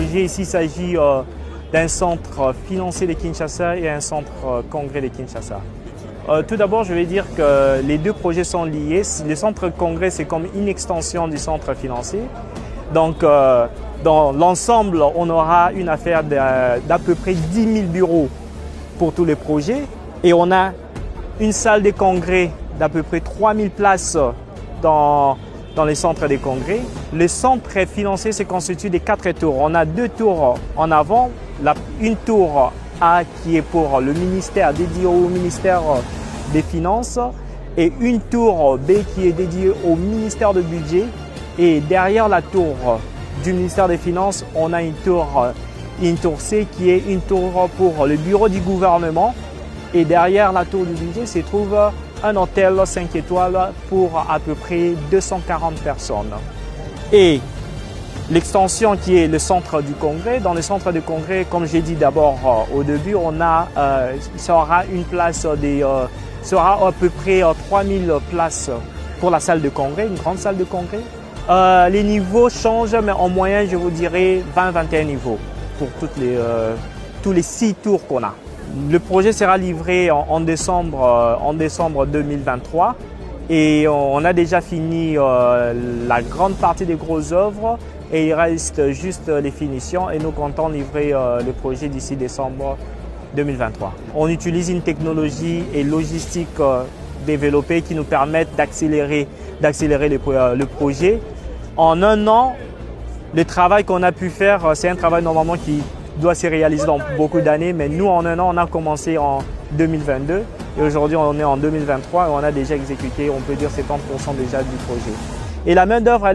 projet ici, il s'agit d'un centre financier de Kinshasa et un centre congrès de Kinshasa. Tout d'abord, je vais dire que les deux projets sont liés. Le centre congrès, c'est comme une extension du centre financier. Donc, dans l'ensemble, on aura une affaire d'à peu près 10 000 bureaux pour tous les projets. Et on a une salle de congrès d'à peu près 3 000 places dans les centres des congrès. Le centre financier se constitue de 4 tours. On a 2 tours en avant. Une tour A qui est pour le ministère, dédié au ministère des Finances, et une tour B qui est dédiée au ministère du Budget. Et derrière la tour du ministère des Finances, on a une tour C qui est une tour pour le bureau du gouvernement. Et derrière la tour du budget se trouve un hôtel 5 étoiles pour à peu près 240 personnes. Et l'extension qui est le centre du congrès. Dans le centre du congrès, comme j'ai dit d'abord au début, sera à peu près 3000 places pour la salle de congrès, une grande salle de congrès. Les niveaux changent, mais en moyenne, je vous dirais 20-21 niveaux pour tous les 6 tours qu'on a. Le projet sera livré en décembre 2023 et on a déjà fini la grande partie des grosses œuvres et il reste juste les finitions et nous comptons livrer le projet d'ici décembre 2023. On utilise une technologie et logistique développée qui nous permettent d'accélérer le projet. En un an, le travail qu'on a pu faire, c'est un travail normalement qui doit se réaliser dans beaucoup d'années, mais nous, en un an, on a commencé en 2022 et aujourd'hui, on est en 2023 et on a déjà exécuté, on peut dire 70% déjà du projet. Et la main d'œuvre,